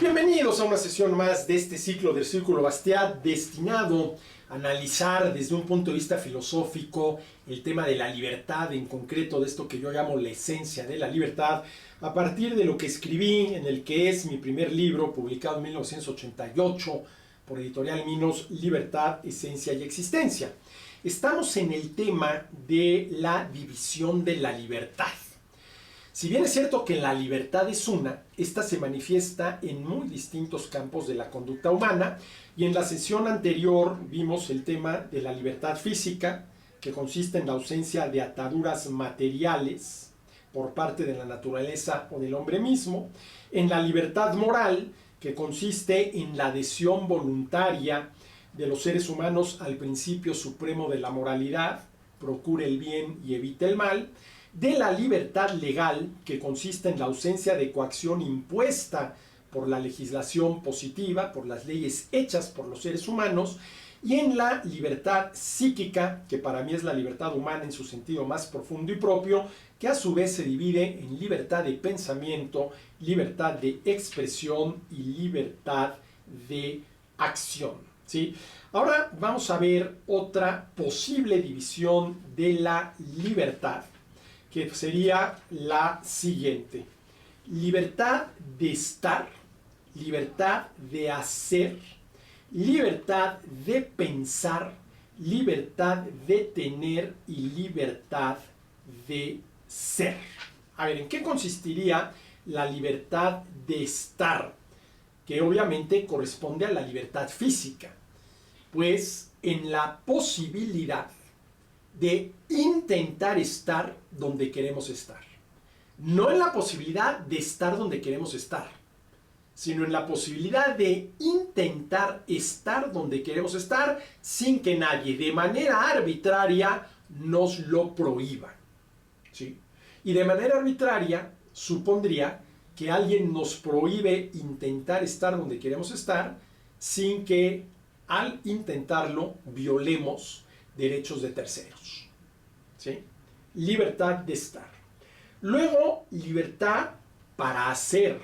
Bienvenidos a una sesión más de este ciclo del Círculo Bastiat, destinado a analizar desde un punto de vista filosófico el tema de la libertad, en concreto de esto que yo llamo la esencia de la libertad, a partir de lo que escribí en el que es mi primer libro, publicado en 1988 por Editorial Minos, Libertad, Esencia y Existencia. Estamos en el tema de la división de la libertad. Si bien es cierto que la libertad es una, esta se manifiesta en muy distintos campos de la conducta humana, y en la sesión anterior vimos el tema de la libertad física, que consiste en la ausencia de ataduras materiales por parte de la naturaleza o del hombre mismo, en la libertad moral, que consiste en la adhesión voluntaria de los seres humanos al principio supremo de la moralidad, procure el bien y evite el mal, de la libertad legal, que consiste en la ausencia de coacción impuesta por la legislación positiva, por las leyes hechas por los seres humanos, y en la libertad psíquica, que para mí es la libertad humana en su sentido más profundo y propio, que a su vez se divide en libertad de pensamiento, libertad de expresión y libertad de acción. ¿Sí? Ahora vamos a ver otra posible división de la libertad, que sería la siguiente: libertad de estar, libertad de hacer, libertad de pensar, libertad de tener y libertad de ser. A ver, ¿en qué consistiría la libertad de estar? Que obviamente corresponde a la libertad física, pues en la posibilidad de intentar estar donde queremos estar. No en la posibilidad de estar donde queremos estar, sino en la posibilidad de intentar estar donde queremos estar sin que nadie de manera arbitraria nos lo prohíba. ¿Sí? Y de manera arbitraria supondría que alguien nos prohíbe intentar estar donde queremos estar sin que al intentarlo violemos derechos de terceros. ¿Sí? Libertad de estar. Luego, libertad para hacer,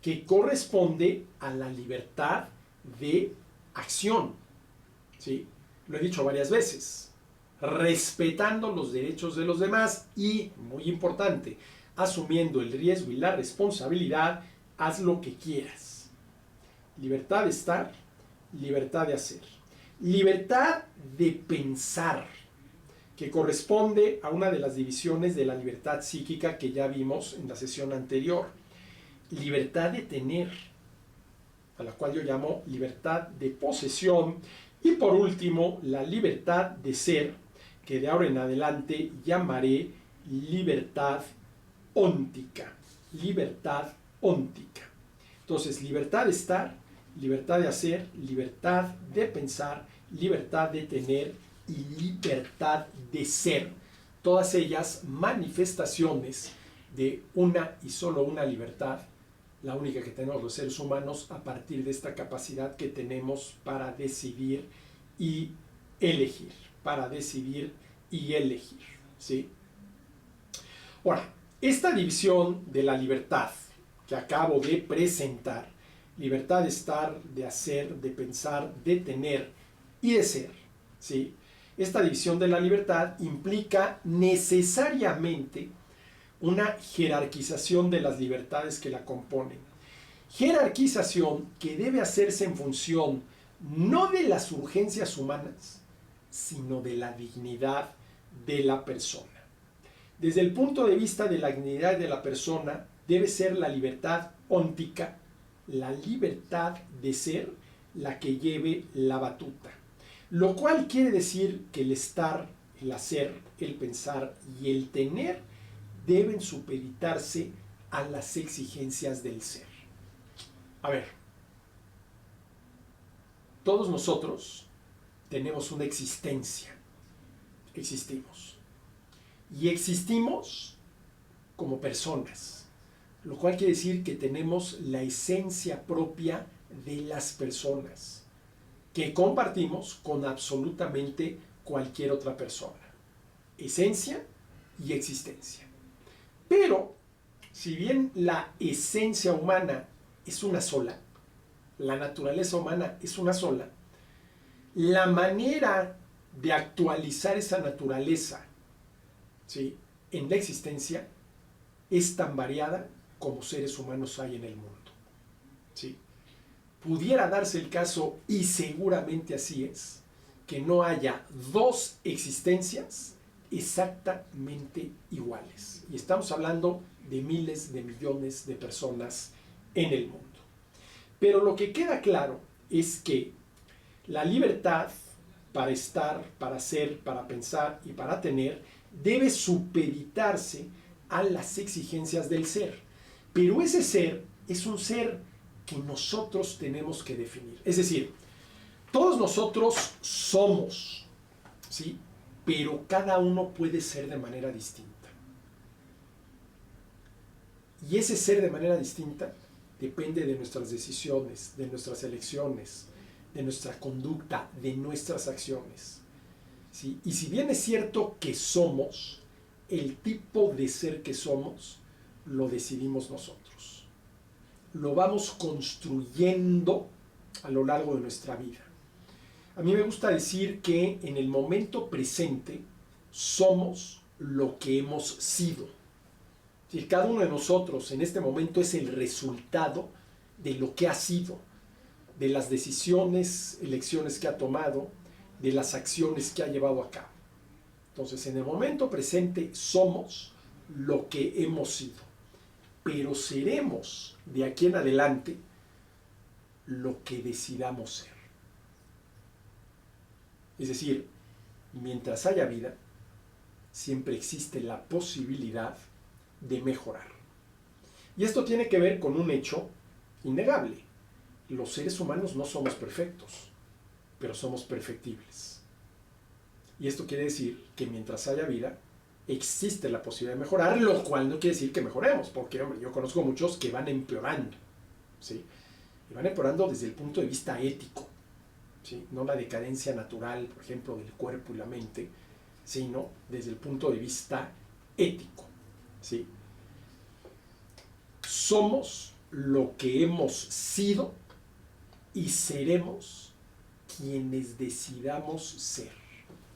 que corresponde a la libertad de acción. ¿Sí? Lo he dicho varias veces. Respetando los derechos de los demás y, muy importante, asumiendo el riesgo y la responsabilidad, haz lo que quieras. Libertad de estar, libertad de hacer. Libertad de pensar, que corresponde a una de las divisiones de la libertad psíquica que ya vimos en la sesión anterior. Libertad de tener, a la cual yo llamo libertad de posesión. Y por último, la libertad de ser, que de ahora en adelante llamaré libertad óntica. Libertad óntica. Entonces, libertad de estar, libertad de hacer, libertad de pensar, libertad de tener y libertad de ser. Todas ellas manifestaciones de una y solo una libertad, la única que tenemos los seres humanos, a partir de esta capacidad que tenemos para decidir y elegir. Para decidir y elegir. ¿Sí? Ahora, esta división de la libertad que acabo de presentar, libertad de estar, de hacer, de pensar, de tener y de ser, ¿sí? Esta división de la libertad implica necesariamente una jerarquización de las libertades que la componen. Jerarquización que debe hacerse en función no de las urgencias humanas, sino de la dignidad de la persona. Desde el punto de vista de la dignidad de la persona, debe ser la libertad óntica, la libertad de ser, la que lleve la batuta. Lo cual quiere decir que el estar, el hacer, el pensar y el tener deben supeditarse a las exigencias del ser. A ver, todos nosotros tenemos una existencia. Existimos. Y existimos como personas, lo cual quiere decir que tenemos la esencia propia de las personas, que compartimos con absolutamente cualquier otra persona. Esencia y existencia. Pero, si bien la esencia humana es una sola, la naturaleza humana es una sola, la manera de actualizar esa naturaleza, ¿sí?, en la existencia es tan variada como seres humanos hay en el mundo, ¿sí? Pudiera darse el caso, y seguramente así es, que no haya dos existencias exactamente iguales. Y estamos hablando de miles de millones de personas en el mundo. Pero lo que queda claro es que la libertad para estar, para ser, para pensar y para tener debe supeditarse a las exigencias del ser. Pero ese ser es un ser que nosotros tenemos que definir. Es decir, todos nosotros somos, ¿sí?, pero cada uno puede ser de manera distinta. Y ese ser de manera distinta depende de nuestras decisiones, de nuestras elecciones, de nuestra conducta, de nuestras acciones, ¿sí? Y si bien es cierto que somos, el tipo de ser que somos lo decidimos nosotros. Lo vamos construyendo a lo largo de nuestra vida. A mí me gusta decir que en el momento presente somos lo que hemos sido. Es decir, cada uno de nosotros en este momento es el resultado de lo que ha sido, de las decisiones, elecciones que ha tomado, de las acciones que ha llevado a cabo. Entonces, en el momento presente somos lo que hemos sido, pero seremos de aquí en adelante lo que decidamos ser. Es decir, mientras haya vida, siempre existe la posibilidad de mejorar. Y esto tiene que ver con un hecho innegable. Los seres humanos no somos perfectos, pero somos perfectibles. Y esto quiere decir que mientras haya vida, existe la posibilidad de mejorar, lo cual no quiere decir que mejoremos, porque hombre, yo conozco muchos que van empeorando, ¿sí? Y van empeorando desde el punto de vista ético, ¿sí? No la decadencia natural, por ejemplo, del cuerpo y la mente, sino desde el punto de vista ético, ¿sí? Somos lo que hemos sido y seremos quienes decidamos ser.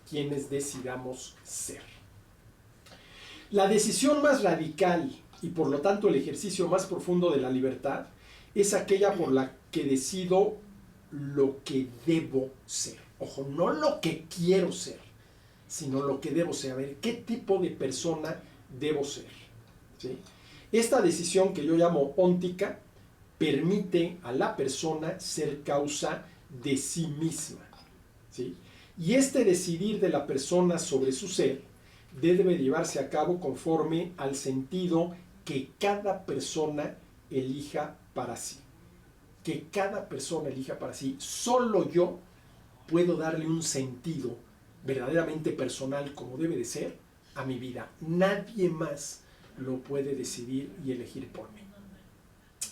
Quienes decidamos ser. La decisión más radical y por lo tanto el ejercicio más profundo de la libertad es aquella por la que decido lo que debo ser. Ojo, no lo que quiero ser, sino lo que debo ser. A ver, ¿qué tipo de persona debo ser? ¿Sí? Esta decisión que yo llamo óntica permite a la persona ser causa de sí misma, ¿sí? Y este decidir de la persona sobre su ser debe llevarse a cabo conforme al sentido que cada persona elija para sí. Que cada persona elija para sí. Solo yo puedo darle un sentido verdaderamente personal, como debe de ser, a mi vida. Nadie más lo puede decidir y elegir por mí.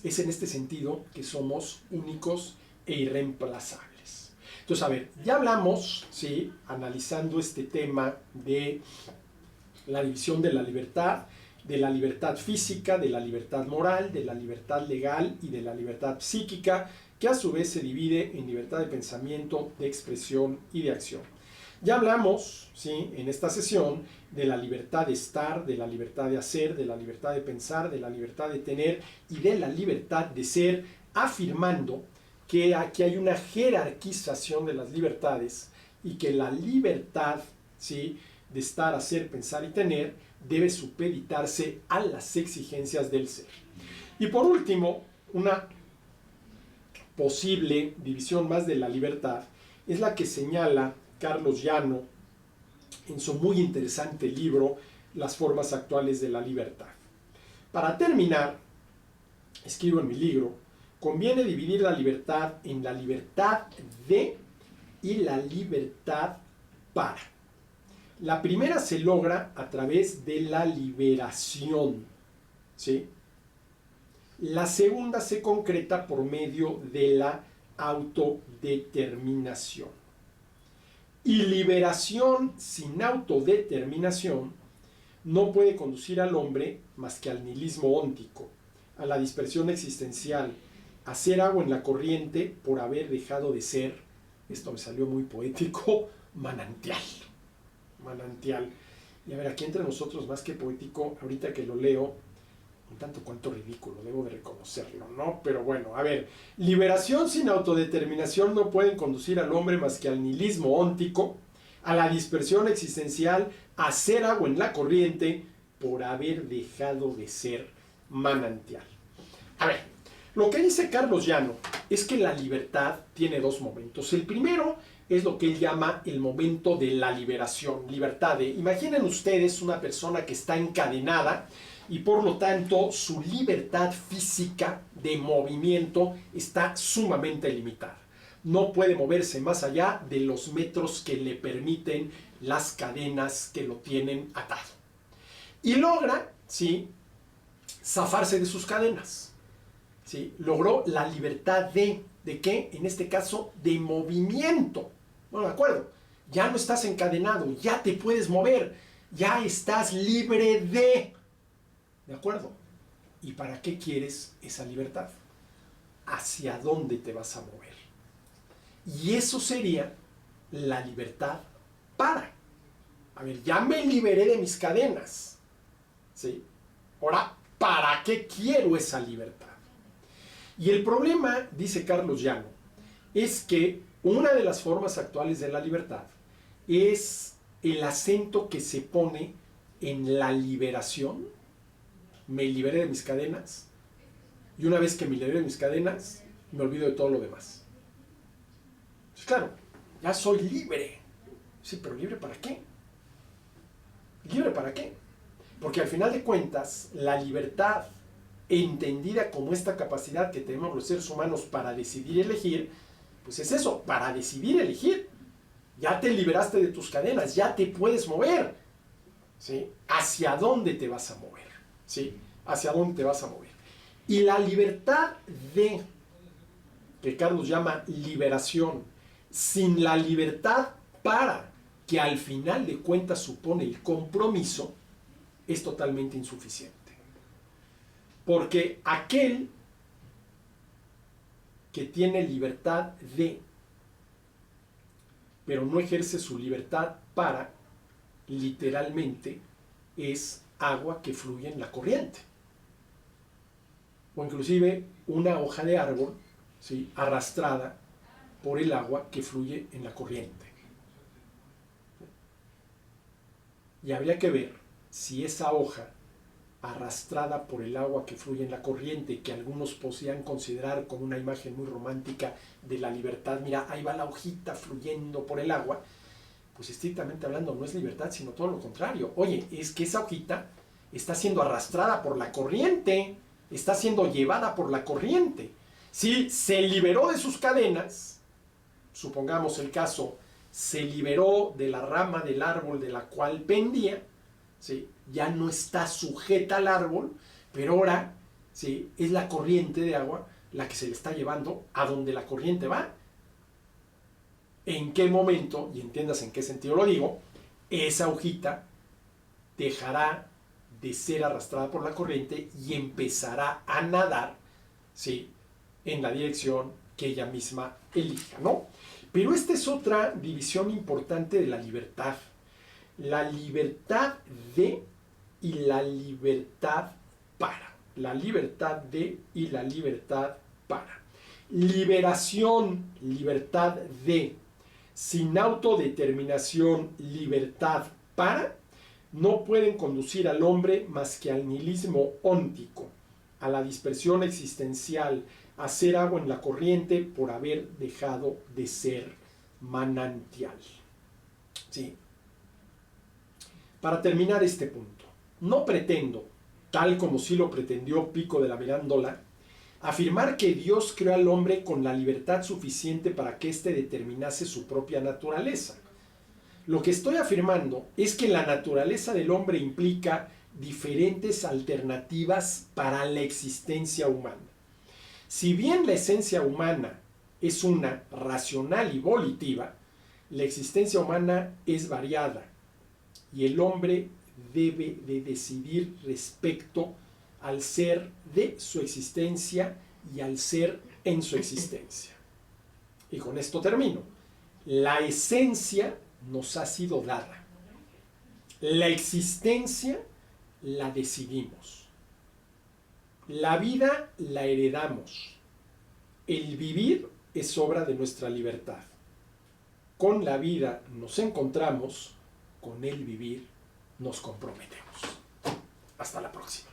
Es en este sentido que somos únicos e irreemplazables. Entonces, a ver, ya hablamos, ¿sí?, analizando este tema de la división de la libertad física, de la libertad moral, de la libertad legal y de la libertad psíquica, que a su vez se divide en libertad de pensamiento, de expresión y de acción. Ya hablamos, ¿sí?, en esta sesión de la libertad de estar, de la libertad de hacer, de la libertad de pensar, de la libertad de tener y de la libertad de ser, afirmando que aquí hay una jerarquización de las libertades y que la libertad, ¿sí?, de estar, hacer, pensar y tener debe supeditarse a las exigencias del ser. Y por último, una posible división más de la libertad es la que señala Carlos Llano en su muy interesante libro Las formas actuales de la libertad. Para terminar, escribo en mi libro, conviene dividir la libertad en la libertad de y la libertad para. La primera se logra a través de la liberación, ¿sí? La segunda se concreta por medio de la autodeterminación. Y liberación sin autodeterminación no puede conducir al hombre más que al nihilismo óntico, a la dispersión existencial, hacer agua en la corriente por haber dejado de ser, esto me salió muy poético, manantial. Manantial. Y a ver, aquí entre nosotros, más que poético, ahorita que lo leo, un tanto cuanto ridículo, debo de reconocerlo, ¿no? Pero bueno, a ver, liberación sin autodeterminación no pueden conducir al hombre más que al nihilismo óntico, a la dispersión existencial, a hacer agua en la corriente por haber dejado de ser manantial. A ver, lo que dice Carlos Llano es que la libertad tiene dos momentos. El primero es lo que él llama el momento de la liberación, libertad de, imaginen ustedes una persona que está encadenada y por lo tanto su libertad física de movimiento está sumamente limitada. No puede moverse más allá de los metros que le permiten las cadenas que lo tienen atado. Y logra, ¿sí?, zafarse de sus cadenas. ¿Sí? Logró la libertad ¿de qué? En este caso, de movimiento. Bueno, de acuerdo, ya no estás encadenado, ya te puedes mover, ya estás libre ¿de acuerdo? ¿Y para qué quieres esa libertad? ¿Hacia dónde te vas a mover? Y eso sería la libertad para. A ver, ya me liberé de mis cadenas. ¿Sí? Ahora, ¿para qué quiero esa libertad? Y el problema, dice Carlos Llano, es que una de las formas actuales de la libertad es el acento que se pone en la liberación. Me liberé de mis cadenas y una vez que me liberé de mis cadenas, me olvido de todo lo demás. Pues claro, ya soy libre. Sí, pero ¿libre para qué? ¿Libre para qué? Porque al final de cuentas, la libertad entendida como esta capacidad que tenemos los seres humanos para decidir y elegir, pues es eso, para decidir y elegir. Ya te liberaste de tus cadenas, ya te puedes mover. ¿Sí? ¿Hacia dónde te vas a mover? ¿Sí? ¿Hacia dónde te vas a mover? Y la libertad que Carlos llama liberación, sin la libertad para, que al final de cuentas supone el compromiso, es totalmente insuficiente. Porque aquel que tiene libertad pero no ejerce su libertad para, literalmente es agua que fluye en la corriente. O inclusive una hoja de árbol, ¿sí?, arrastrada por el agua que fluye en la corriente. Y habría que ver si esa hoja arrastrada por el agua que fluye en la corriente, que algunos podrían considerar como una imagen muy romántica de la libertad, mira, ahí va la hojita fluyendo por el agua, pues estrictamente hablando no es libertad, sino todo lo contrario. Oye, es que esa hojita está siendo arrastrada por la corriente, está siendo llevada por la corriente. Si se liberó de sus cadenas, supongamos el caso, se liberó de la rama del árbol de la cual pendía, ¿sí?, ya no está sujeta al árbol, pero ahora, ¿sí?, es la corriente de agua la que se le está llevando a donde la corriente va. ¿En qué momento, y entiendas en qué sentido lo digo, esa hojita dejará de ser arrastrada por la corriente y empezará a nadar, ¿sí?, en la dirección que ella misma elija, ¿no? Pero esta es otra división importante de la libertad. La libertad y la libertad para. La libertad y la libertad para. Liberación, libertad sin autodeterminación, libertad para, no pueden conducir al hombre más que al nihilismo óntico, a la dispersión existencial, a hacer agua en la corriente por haber dejado de ser manantial. ¿Sí? Para terminar este punto, no pretendo, tal como sí lo pretendió Pico de la Mirandola, afirmar que Dios creó al hombre con la libertad suficiente para que éste determinase su propia naturaleza. Lo que estoy afirmando es que la naturaleza del hombre implica diferentes alternativas para la existencia humana. Si bien la esencia humana es una racional y volitiva, la existencia humana es variada y el hombre debe de decidir respecto al ser de su existencia y al ser en su existencia. Y con esto termino. La esencia nos ha sido dada. La existencia la decidimos. La vida la heredamos. El vivir es obra de nuestra libertad. Con la vida nos encontramos, con el vivir nos comprometemos. Hasta la próxima.